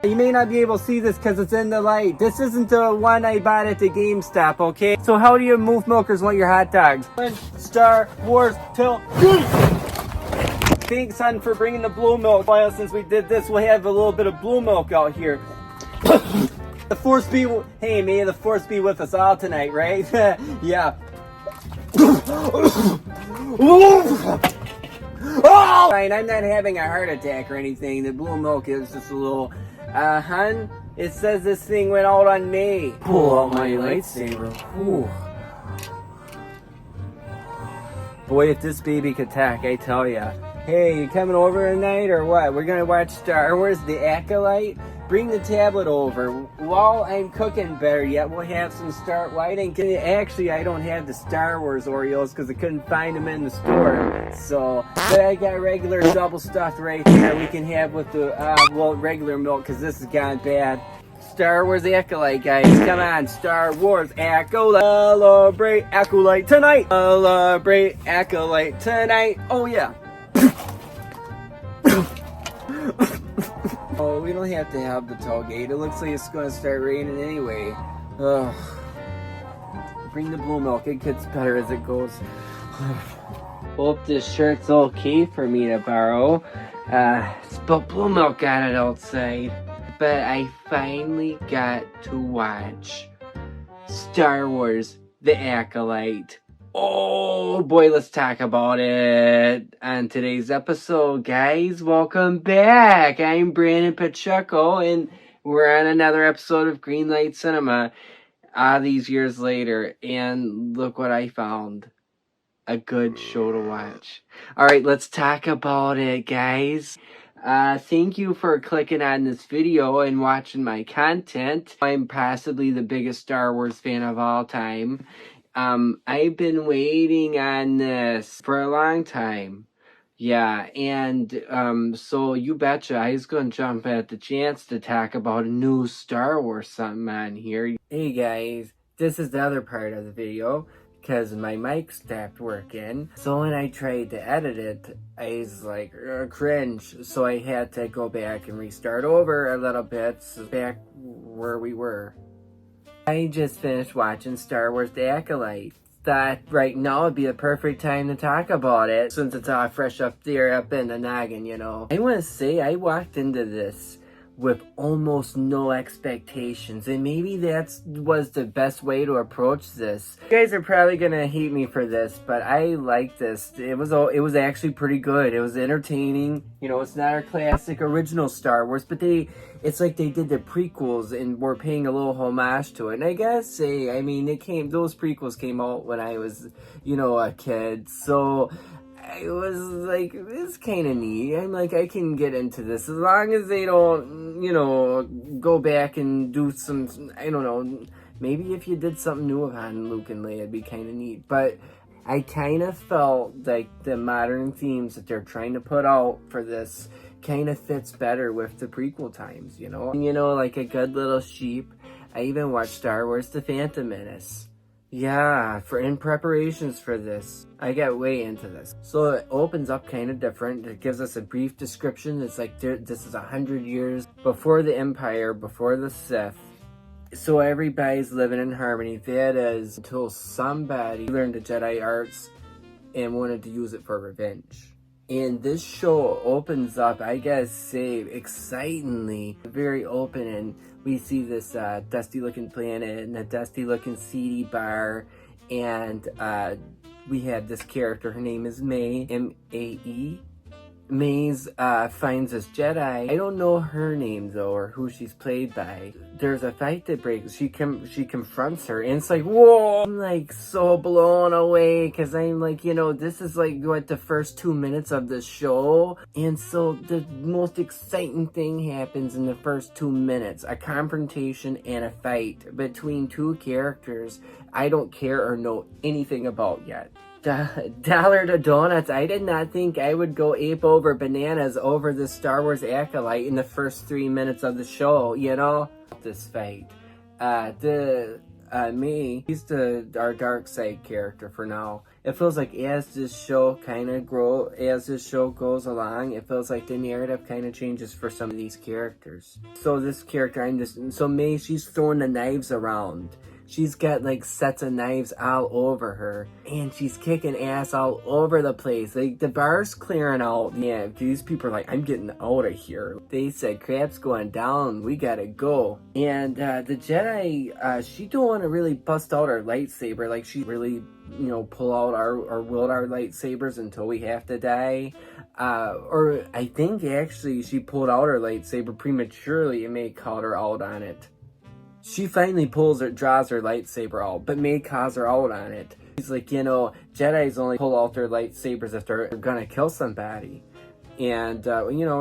You may not be able to see this because it's in the light. This isn't the one I bought at the GameStop, okay? So how do you move milkers want your hot dogs? Star Wars till... Thanks, son, for bringing the blue milk. Well, since we did this, we'll have a little bit of blue milk out here. The force be... Hey, may the force be with us all tonight, right? Yeah. Oh! Fine, I'm not having a heart attack or anything. The blue milk is just a little... hun, it says this thing went out on me. Pull out my lightsaber. Ooh. Boy, if this baby could talk, I tell ya. Hey, you coming over tonight or what? We're gonna watch Star Wars, The Acolyte. Bring the tablet over. While I'm cooking, better yet, we'll have some actually, I don't have the Star Wars Oreos because I couldn't find them in the store. So, but I got regular double stuffed right here we can have with the, regular milk because this has gone bad. Star Wars Acolyte, guys. Come on, Star Wars Acolyte. Celebrate Acolyte tonight. Celebrate Acolyte tonight. Oh, yeah. Oh, we don't have to have the tailgate. It looks like it's going to start raining anyway. Ugh. Bring the blue milk. It gets better as it goes. Hope this shirt's okay for me to borrow. But blue milk got it outside. But I finally got to watch Star Wars The Acolyte. Oh boy, let's talk about it on today's episode, guys. Welcome back. I'm Brandon Pacheco, and we're on another episode of Greenlight Cinema these years later. And look what I found. A good show to watch. Alright, let's talk about it, guys. Thank you for clicking on this video and watching my content. I'm possibly the biggest Star Wars fan of all time. I've been waiting on this for a long time. Yeah, and, so you betcha I was gonna jump at the chance to talk about a new Star Wars something on here. Hey guys, this is the other part of the video, because my mic stopped working. So when I tried to edit it, I was like, cringe. So I had to go back and restart over a little bit, so back where we were. I just finished watching Star Wars The Acolyte. Thought right now would be the perfect time to talk about it, since it's all fresh up there, up in the noggin, you know. I want to say I walked into this with almost no expectations, and maybe that was the best way to approach this. You guys are probably gonna hate me for this, but I like this. It was actually pretty good. It was entertaining. You know, it's not our classic original Star Wars, but it's like they did the prequels and were paying a little homage to it. And I gotta say, I mean, those prequels came out when I was, you know, a kid, so it was like, it's kind of neat. I'm like, I can get into this as long as they don't, you know, go back and do some, I don't know, maybe if you did something new on Luke and Leia, it'd be kind of neat. But I kind of felt like the modern themes that they're trying to put out for this kind of fits better with the prequel times, you know? And, you know, like a good little sheep, I even watched Star Wars The Phantom Menace. Yeah, in preparations for this, I got way into this. So it opens up kind of different. It gives us a brief description. It's like this is 100 years before the Empire, before the Sith. So everybody's living in harmony. That is until somebody learned the Jedi arts and wanted to use it for revenge. And this show opens up, I gotta say, excitingly, very open, and we see this dusty looking planet and a dusty looking seedy bar, and we have this character, her name is May, M-A-E. Maze finds this Jedi. I don't know her name though, or who she's played by. There's a fight that breaks. She confronts her, and it's like, whoa! I'm like so blown away, because I'm like, you know, this is like what the first 2 minutes of the show, and so the most exciting thing happens in the first 2 minutes: a confrontation and a fight between two characters I don't care or know anything about yet. Dollar to donuts. I did not think I would go ape over bananas over the Star Wars Acolyte in the first 3 minutes of the show, you know? This fight. The May, he's our dark side character for now. It feels like as this show goes along, it feels like the narrative kind of changes for some of these characters. So this character, May, she's throwing the knives around. She's got like sets of knives all over her, and she's kicking ass all over the place. Like the bar's clearing out. Yeah, these people are like, I'm getting out of here. They said, crap's going down. We gotta go. And the Jedi, she don't want to really bust out her lightsaber. Like she really, pull out or wield our lightsabers until we have to die. Or I think actually she pulled out her lightsaber prematurely and May called her out on it. She finally draws her lightsaber out, but May calls her out on it. She's like, Jedis only pull out their lightsabers if they're gonna kill somebody. And,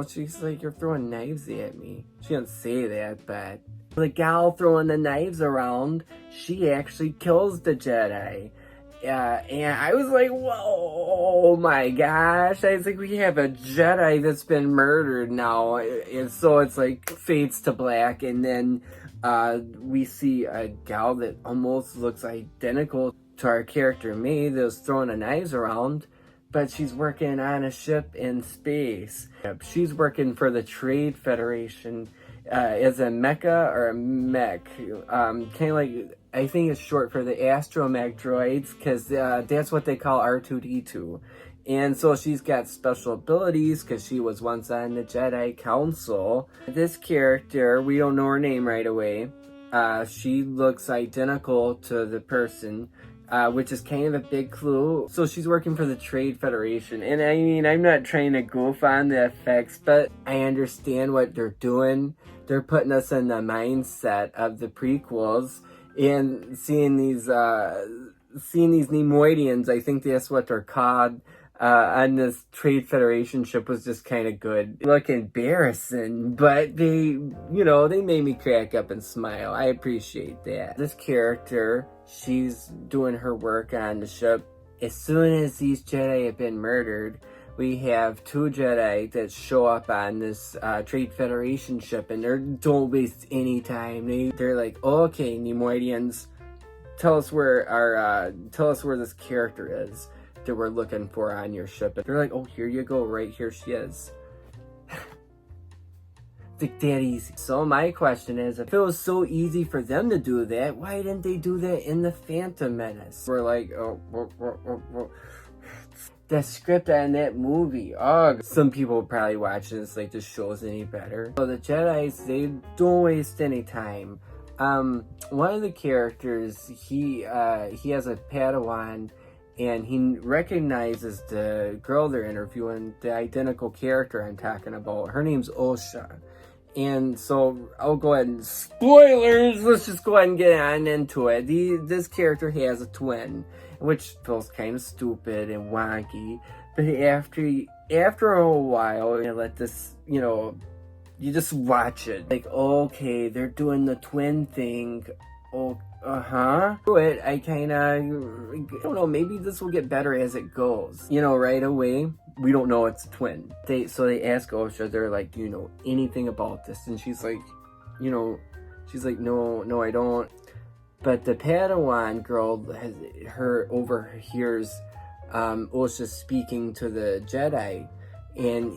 she's like, you're throwing knives at me. She didn't say that, but the gal throwing the knives around, she actually kills the Jedi. And I was like, whoa, my gosh. I was like, we have a Jedi that's been murdered now. And so it's like fades to black, and then we see a gal that almost looks identical to our character May that was throwing the knives around, but she's working on a ship in space. She's working for the Trade Federation as a mecha or a mech. Kind of like, I think it's short for the astromech droids, because that's what they call R2-D2. And so she's got special abilities because she was once on the Jedi Council. This character, we don't know her name right away. She looks identical to the person, which is kind of a big clue. So she's working for the Trade Federation. And I mean, I'm not trying to goof on the effects, but I understand what they're doing. They're putting us in the mindset of the prequels and seeing these Neimoidians. I think that's what they're called. On this Trade Federation ship was just kind of good. Look embarrassing, but they made me crack up and smile. I appreciate that. This character, she's doing her work on the ship. As soon as these Jedi have been murdered, we have 2 Jedi that show up on this Trade Federation ship, and they don't waste any time. They're like, okay, Neimoidians, tell us where this character is that we're looking for on your ship. And they're like, oh, here you go, right here she is. It's like that easy. So my question is, if it was so easy for them to do that, why didn't they do that in the Phantom Menace? We're like, the script on that movie, some people probably watching this like this show's any better. So the Jedis, they don't waste any time. One of the characters, he has a Padawan, and he recognizes the girl they're interviewing, the identical character I'm talking about. Her name's Osha. And so I'll go ahead and spoilers. Let's just go ahead and get on into it. This character has a twin, which feels kind of stupid and wonky. But after a while, you let this, you just watch it. Like, okay, they're doing the twin thing. Oh, through it, I kind of, I don't know, maybe this will get better as it goes. Right away, we don't know it's a twin. So they ask Osha, they're like, do you know anything about this? And she's like, no, I don't. But the Padawan girl overhears Osha speaking to the Jedi, and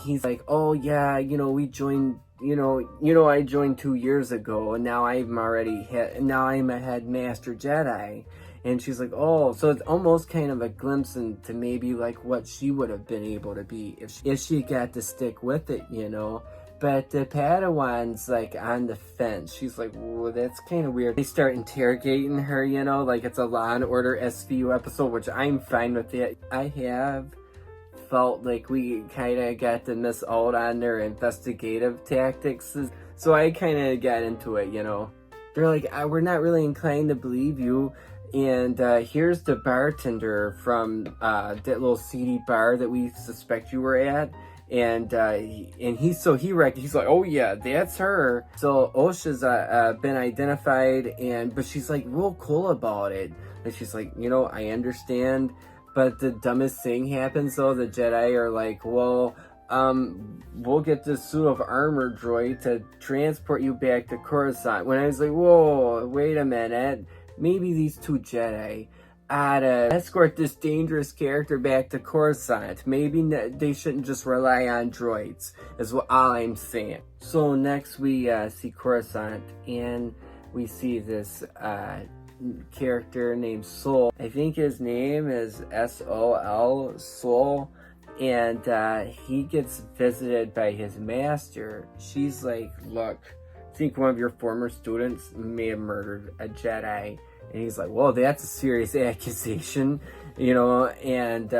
he's like, oh yeah, we joined. I joined 2 years ago, and now I'm a headmaster Jedi. And she's like, oh, so it's almost kind of a glimpse into maybe like what she would have been able to be if she got to stick with it, But the Padawan's like on the fence. She's like, whoa, that's kind of weird. They start interrogating her, like it's a Law and Order SVU episode, which I'm fine with it. I have felt like we kind of got to miss out on their investigative tactics. So I kind of got into it, They're like, we're not really inclined to believe you. And here's the bartender from that little seedy bar that we suspect you were at. And he's like, oh yeah, that's her. So Osha's been identified, but she's like real cool about it. And she's like, I understand. But the dumbest thing happens though. The Jedi are like, well, we'll get this suit of armor droid to transport you back to Coruscant. When I was like, whoa, wait a minute. maybe these two Jedi ought to escort this dangerous character back to Coruscant. Maybe they shouldn't just rely on droids, is all I'm saying. So next we see Coruscant, and we see this character named Sol. I think his name is S-O-L, Sol. And he gets visited by his master. She's like, look, I think one of your former students may have murdered a Jedi. And he's like, well, that's a serious accusation, you know. And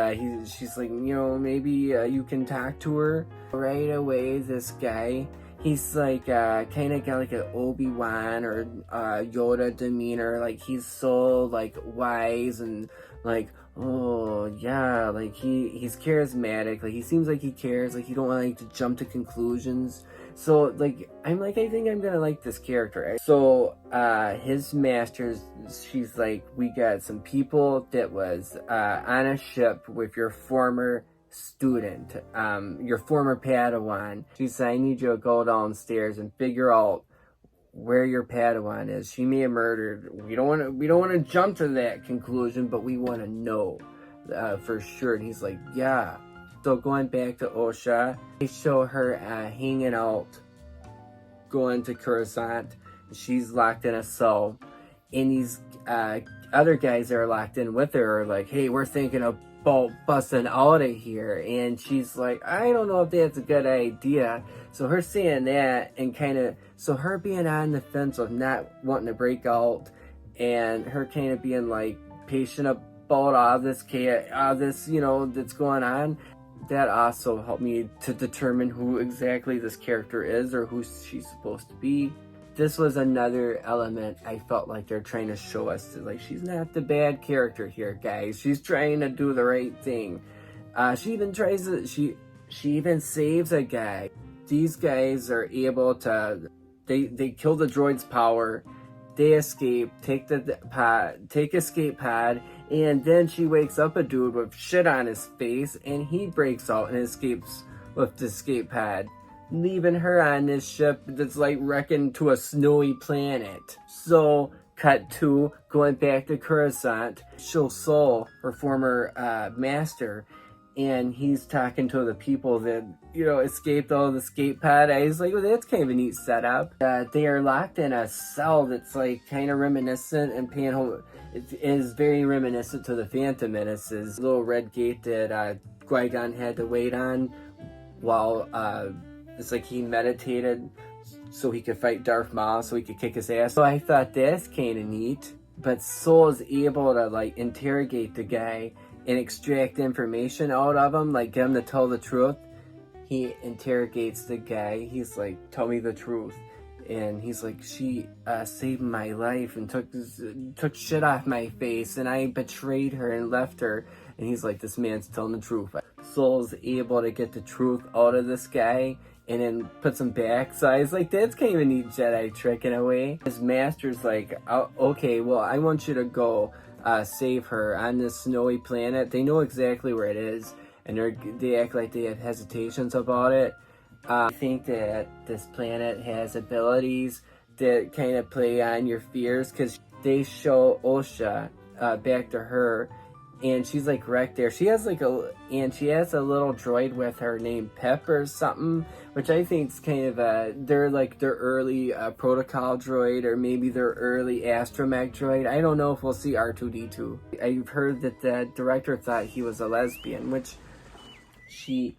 she's like, you know, maybe you can talk to her. Right away, this guy, he's like kind of got like an Obi-Wan or Yoda demeanor. Like, he's so like wise and like, oh yeah, like he's charismatic. Like, he seems like he cares. Like, he don't want like to jump to conclusions. So like, I'm like, I think I'm gonna like this character. So his masters, she's like, we got some people that was on a ship with your former student, your former Padawan. She said, I need you to go downstairs and figure out where your Padawan is. She may have murdered. We don't want to jump to that conclusion, but we want to know for sure. And he's like, yeah. So going back to Osha, they show her hanging out, going to Coruscant. She's locked in a cell, and these other guys that are locked in with her are like, hey, we're thinking about busting out of here. And she's like, I don't know if that's a good idea. So her saying that, and kind of, so her being on the fence of not wanting to break out, and her kind of being like patient about all this you know, that's going on. That also helped me to determine who exactly this character is, or who she's supposed to be. This was another element I felt like they're trying to show us. Like, she's not the bad character here, guys. She's trying to do the right thing. She even tries to, she even saves a guy. These guys are able to, they kill the droid's power. They escape, take escape pod, and then she wakes up a dude with shit on his face, and he breaks out and escapes with the escape pod, leaving her on this ship that's like wrecking to a snowy planet. So, cut to going back to Coruscant, show Sol, her former master, and he's talking to the people that, you know, escaped out of the escape pod. I was like, well, that's kind of a neat setup. They are locked in a cell that's like kind of reminiscent and it is very reminiscent to the Phantom Menace's little red gate that Qui-Gon had to wait on while it's like he meditated so he could fight Darth Maul, so he could kick his ass. So I thought that's kind of neat. But Sol is able to like interrogate the guy and extract information out of him, like get him to tell the truth. He interrogates the guy. He's like, tell me the truth. And he's like, she saved my life and took shit off my face, and I betrayed her and left her. And he's like, this man's telling the truth. Sol's able to get the truth out of this guy and then puts him back. So I was like, that's kind of a neat Jedi trick in a way. His master's like, oh, okay, well, I want you to go save her on this snowy planet. They know exactly where it is, and they act like they have hesitations about it. I think that this planet has abilities that kind of play on your fears, because they show Osha back to her, and she's like wrecked there. She has a little droid with her named Pep or something, which I think is kind of they're like their early protocol droid, or maybe their early astromech droid. I don't know if we'll see R2-D2. I've heard that the director thought he was a lesbian, which she's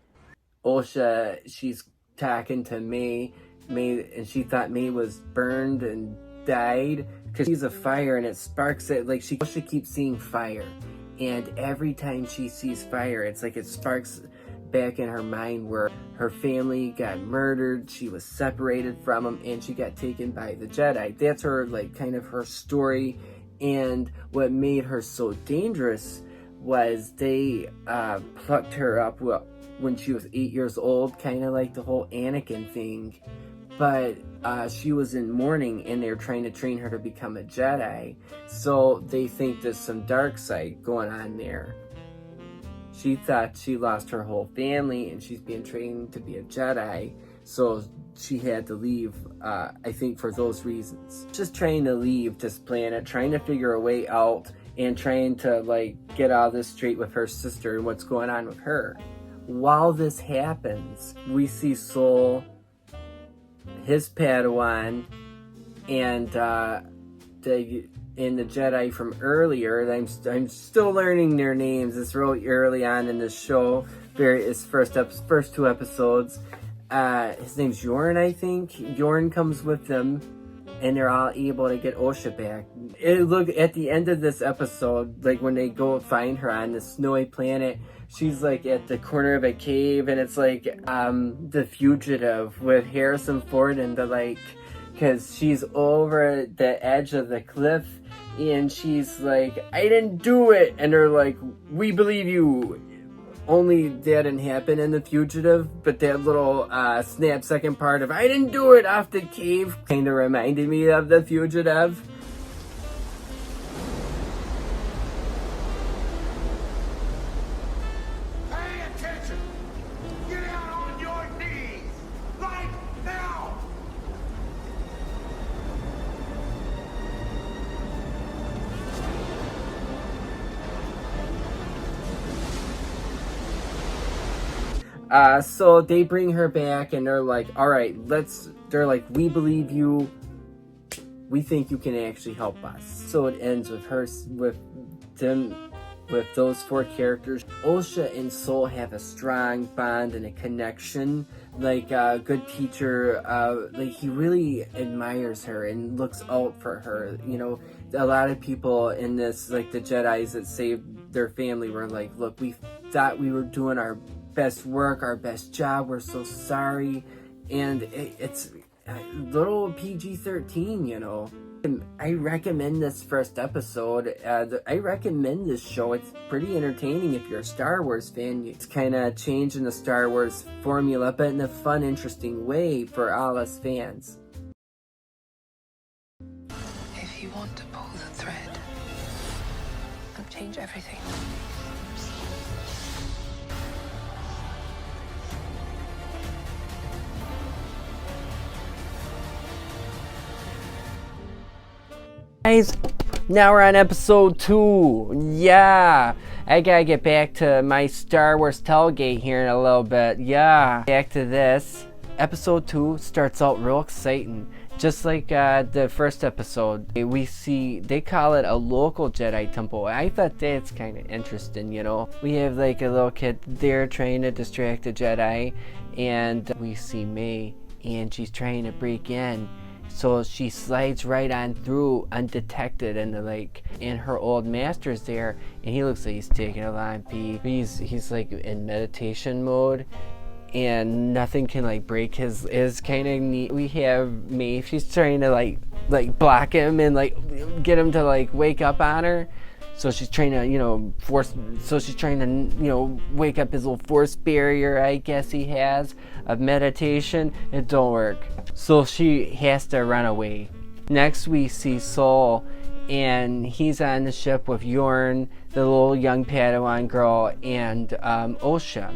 talking to May, and she thought May was burned and died because she's a fire, and it sparks it. Like, she keeps seeing fire, and every time she sees fire, it's like it sparks back in her mind where her family got murdered, she was separated from them, and she got taken by the Jedi. That's her, like, kind of her story. And what made her so dangerous was they plucked her up when she was 8 years old, kind of like the whole Anakin thing. But she was in mourning, and they're trying to train her to become a Jedi. So they think there's some dark side going on there. She thought she lost her whole family, and she's being trained to be a Jedi. So she had to leave, I think for those reasons. Just trying to leave this planet, trying to figure a way out, and trying to like get all this straight with her sister and what's going on with her. While this happens, we see Soul, his Padawan, and the Jedi from earlier. I'm still learning their names. It's really early on in the show. It's first 2 episodes. His name's Yorn, I think. Yorn comes with them, and they're all able to get Osha back. Look, at the end of this episode, like when they go find her on the snowy planet, she's like at the corner of a cave, and it's like The Fugitive with Harrison Ford and the like, because she's over the edge of the cliff, and she's like, I didn't do it, and they're like, we believe you. Only that didn't happen in The Fugitive, but that little snap second part of I didn't do it off the cave kind of reminded me of The Fugitive. Pay attention! Get out on your knees! Right now! So they bring her back, and they're like, all right, they're like, we believe you. We think you can actually help us. So it ends with those 4 characters. Osha and Soul have a strong bond and a connection. Like a good teacher, like he really admires her and looks out for her. You know, a lot of people in this, like the Jedis that saved their family, were like, look, we thought we were doing our best work, our best job. We're so sorry. And it's a little PG-13, you know. I recommend this first episode. I recommend this show. It's pretty entertaining if you're a Star Wars fan. It's kind of changing the Star Wars formula, but in a fun, interesting way for all us fans. If you want to pull the thread and change everything, Guys, now we're on episode 2. Yeah, I gotta get back to my Star Wars tailgate here in a little bit. Yeah, back to this. Episode 2 starts out real exciting. Just like the first episode, we see, they call it a local Jedi temple. I thought that's kind of interesting, you know. We have like a little kid there trying to distract the Jedi, and we see May, and she's trying to break in. So she slides right on through undetected, and and her old master's there, and he looks like he's taking a long pee. He's like in meditation mode, and nothing can like break his is kind of neat. We have Maeve, she's trying to like block him and like get him to like wake up on her. So she's trying to, wake up his little force barrier, I guess he has, of meditation. It don't work. So she has to run away. Next we see Soul, and he's on the ship with Yorn, the little young Padawan girl, and Osha.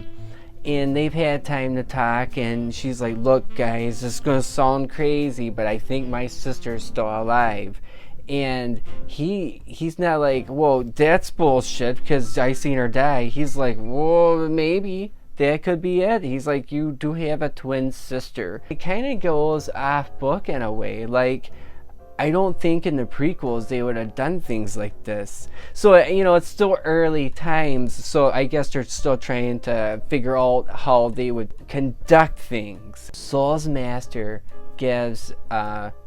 And they've had time to talk, and she's like, look guys, this is going to sound crazy, but I think my sister's still alive. And he's not like, whoa, that's bullshit because I seen her die. He's like, whoa, maybe that could be it. He's like, you do have a twin sister. It kind of goes off book in a way. Like, I don't think in the prequels they would have done things like this. So, it's still early times, so I guess they're still trying to figure out how they would conduct things. Soul's master gives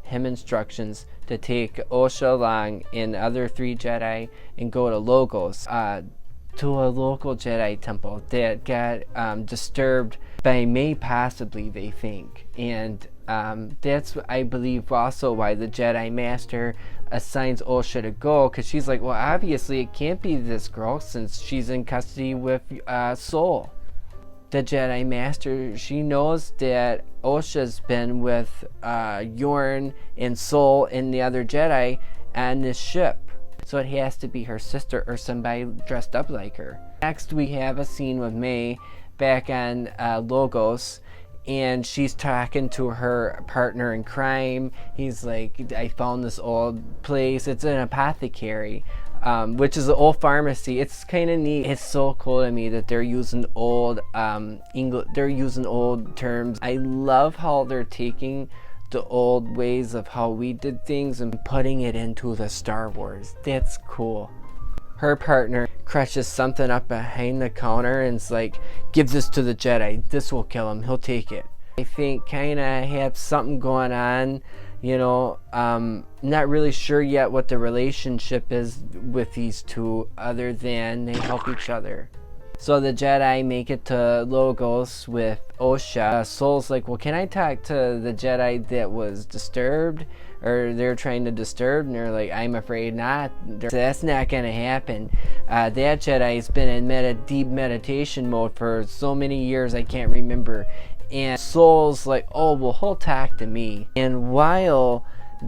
him instructions to take Osha along and the other 3 Jedi and go to Logos, to a local Jedi temple that got disturbed by May, possibly, they think. And that's, I believe, also why the Jedi Master assigns Osha to go, because she's like, well, obviously it can't be this girl since she's in custody with Soul. The Jedi Master, she knows that Osha's been with Yorn and Soul and the other Jedi on this ship. So it has to be her sister or somebody dressed up like her. Next we have a scene with May back on Logos, and she's talking to her partner in crime. He's like, I found this old place. It's an apothecary, which is an old pharmacy. It's kind of neat. It's so cool to me that they're using old English. They're using old terms. I love how they're taking the old ways of how we did things and putting it into the Star Wars. That's cool. Her partner crushes something up behind the counter and it's like, give this to the Jedi. This will kill him. He'll take it. I think kind of have something going on, you know. Not really sure yet what the relationship is with these two other than they help each other. So the Jedi make it to Logos with Osha. Soul's like, well, can I talk to the Jedi that was disturbed? Or they're trying to disturb, and they're like, I'm afraid not. That's not going to happen. That Jedi's been in deep meditation mode for so many years, I can't remember. And Soul's like, oh, well, he'll talk to me. And while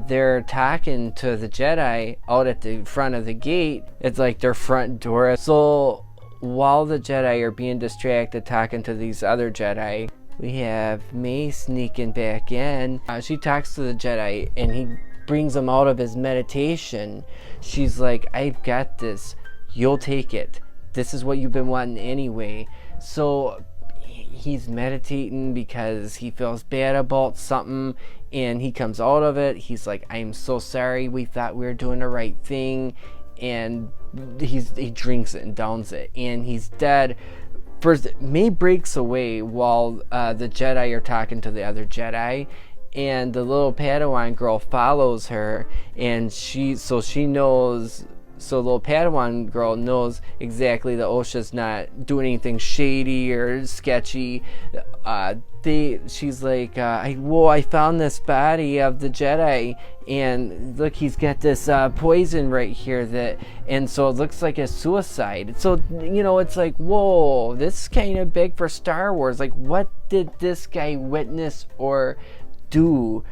they're talking to the Jedi out at the front of the gate, it's like their front door. So while the Jedi are being distracted talking to these other Jedi, we have May sneaking back in. She talks to the Jedi and he brings him out of his meditation. She's like, I've got this. You'll take it. This is what you've been wanting anyway. So he's meditating because he feels bad about something and he comes out of it. He's like, I'm so sorry. We thought we were doing the right thing. And he drinks it and downs it. And he's dead. First, May breaks away while the Jedi are talking to the other Jedi, and the little Padawan girl follows her, and the little Padawan girl knows exactly that Osha's not doing anything shady or sketchy. She's like, I found this body of the Jedi, and look, he's got this poison right here and so it looks like a suicide. So, you know, it's like, whoa, this is kind of big for Star Wars. Like, what did this guy witness or do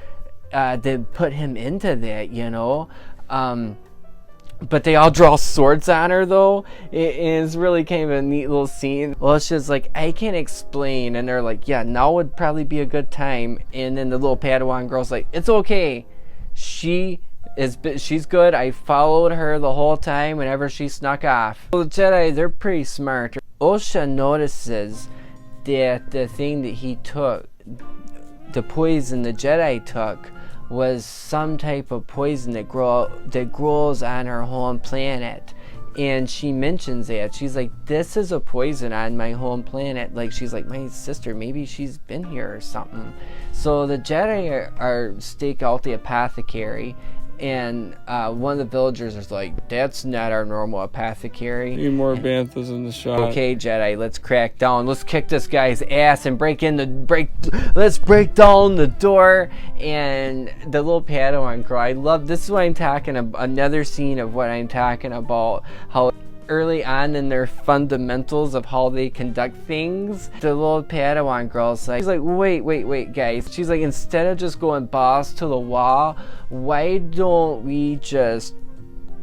that put him into that, you know? But they all draw swords on her, though. It's really kind of a neat little scene. Well, it's just like, I can't explain. And they're like, yeah, now would probably be a good time. And then the little Padawan girl's like, it's okay. She's good. I followed her the whole time whenever she snuck off. Well, the Jedi, they're pretty smart. Osha notices that the thing that he took, the poison the Jedi took, was some type of poison that grows on her home planet. And she mentions that. She's like, this is a poison on my home planet. Like, she's like, my sister, maybe she's been here or something. So the Jedi are stake out the apothecary, and one of the villagers is like, that's not our normal apothecary. Need more banthas in the shot. Okay, Jedi, let's crack down. Let's kick this guy's ass and let's break down the door. And the little Padawan girl, this is what I'm talking about. Another scene of what I'm talking about. How early on in their fundamentals of how they conduct things, the little Padawan girl's like, she's like, wait, guys. She's like, instead of just going balls to the wall, why don't we just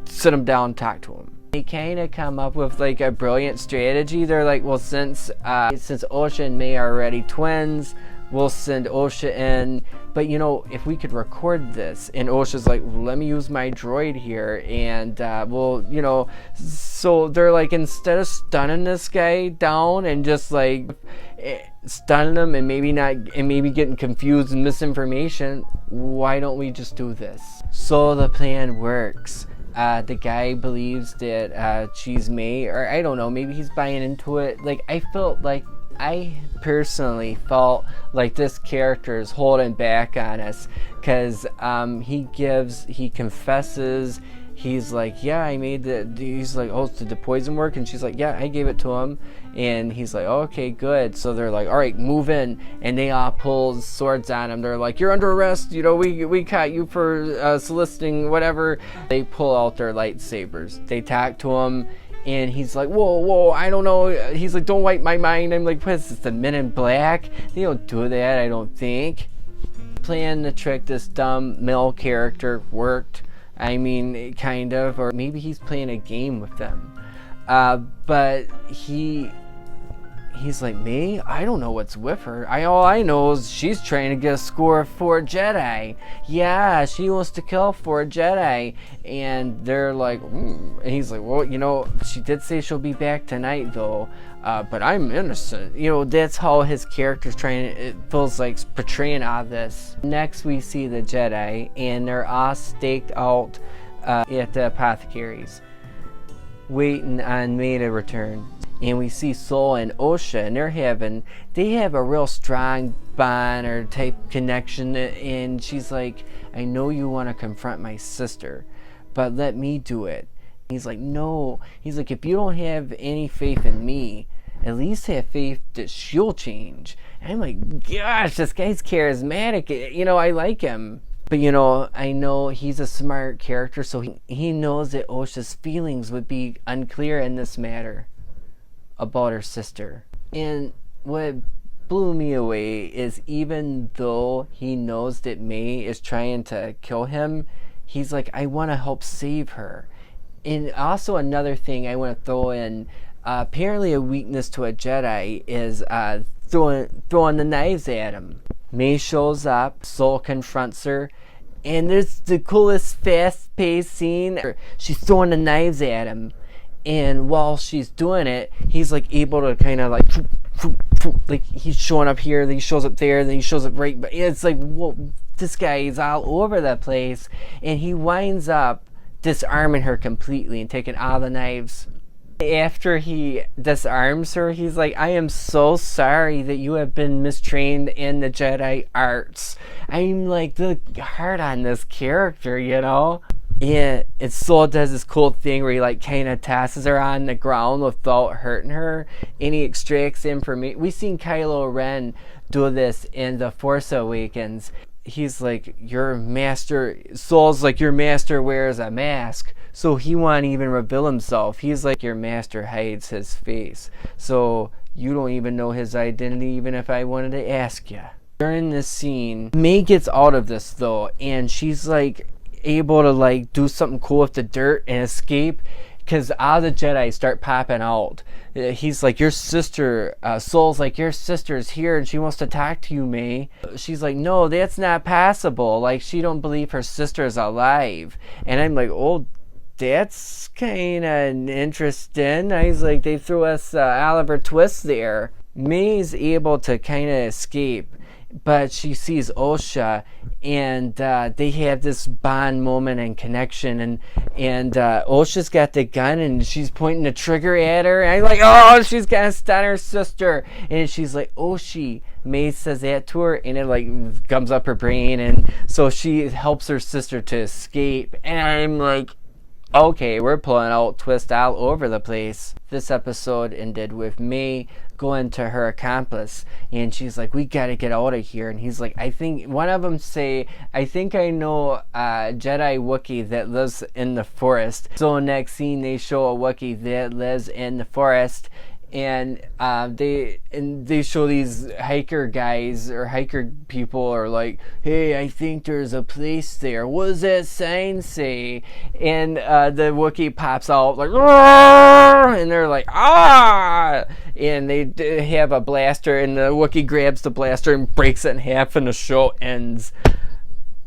sit him down and talk to him? They kind of come up with like a brilliant strategy. They're like, well, since Osha and May are already twins, we'll send Osha in. But, you know, if we could record this, and Osha's like, well, let me use my droid here, and well, you know, so they're like, instead of stunning this guy down and just like stunning him and maybe getting confused and misinformation, why don't we just do this? So the plan works. The guy believes that she's May, or I don't know, maybe he's buying into it. Like, I personally felt like this character is holding back on us, because he confesses. He's like, yeah, I made he's like, oh, did the poison work? And she's like, yeah, I gave it to him. And he's like, oh, okay, good. So they're like, all right, move in. And they all pull swords on him. They're like, you're under arrest. You know, we caught you for soliciting whatever. They pull out their lightsabers. They talk to him. And he's like, whoa, I don't know. He's like, don't wipe my mind. I'm like, what is this, the Men in Black? They don't do that, I don't think. Plan to trick this dumb male character worked. I mean, kind of. Or maybe he's playing a game with them. But he he's like, me? I don't know what's with her. All I know is she's trying to get a score for a Jedi. Yeah, she wants to kill for a Jedi. And they're like, and he's like, well, you know, she did say she'll be back tonight though. But I'm innocent. You know, that's how his character's it feels like portraying all this. Next we see the Jedi, and they're all staked out at the apothecaries, waiting on May to return. And we see Sol and Osha, and they have a real strong bond or type connection, and she's like, I know you want to confront my sister, but let me do it. He's like, no. He's like, if you don't have any faith in me, at least have faith that she'll change. And I'm like, gosh, this guy's charismatic. You know, I like him. But, you know, I know he's a smart character, so he knows that Osha's feelings would be unclear in this matter about her sister. And what blew me away is, even though he knows that May is trying to kill him, he's like, I want to help save her. And also another thing I want to throw in, apparently a weakness to a Jedi is throwing the knives at him. May shows up, Sol confronts her, and there's the coolest fast-paced scene. She's throwing the knives at him, and while she's doing it, he's like able to kind of like he's showing up here, then he shows up there, then he shows up right. But it's like, whoa, this guy is all over the place, and he winds up disarming her completely and taking all the knives. After he disarms her, he's like, I am so sorry that you have been mistrained in the Jedi arts. I'm like, the heart on this character, you know? And Sol does this cool thing where he like kind of tosses her on the ground without hurting her, and he extracts information. We've seen Kylo Ren do this in The Force Awakens. He's like, your master, Sol's like, your master wears a mask, so he won't even reveal himself. He's like, your master hides his face, so you don't even know his identity, even if I wanted to ask you. During this scene, May gets out of this though, and she's like able to like do something cool with the dirt and escape, because all the Jedi start popping out. He's like, your sister, Sol's like, your sister's here and she wants to talk to you, May. She's like, no, that's not possible. Like, she don't believe her sister's alive. And I'm like, oh, that's kind of interesting. I was like, they threw us Oliver Twist there. May's able to kind of escape, but she sees Osha, and they have this bond moment and connection, and Osha's got the gun and she's pointing the trigger at her, and I'm like, oh, she's gonna stun her sister. And she's like, Oshi. May says that to her, and it like gums up her brain, and so she helps her sister to escape. And I'm like, okay, we're pulling out twists all over the place. This episode ended with May going to her accomplice, and she's like, we gotta get out of here. And he's like, I think one of them say, I think I know a Jedi Wookiee that lives in the forest. So next scene, they show a Wookiee that lives in the forest, and they show these hiker guys or hiker people are like, hey, I think there's a place there. What does that sign say? And the Wookiee pops out like, and they're like, ah! And they have a blaster, and the Wookiee grabs the blaster and breaks it in half, and the show ends.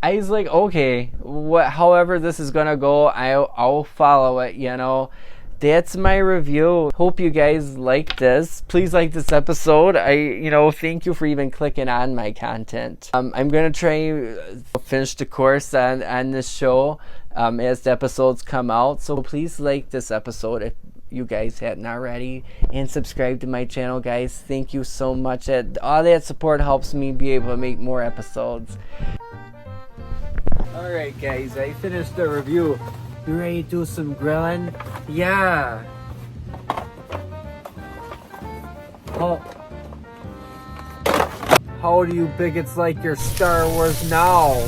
I was like, okay, however this is gonna go, I'll follow it, you know. That's my review. Hope you guys like this. Please like this episode. Thank you for even clicking on my content. I'm gonna try to finish the course on this show as the episodes come out. So please like this episode if you guys hadn't already, and subscribe to my channel, guys. Thank you so much. All that support helps me be able to make more episodes. Alright guys, I finished the review. You ready to do some grilling? Yeah. How do you bigots like your Star Wars now?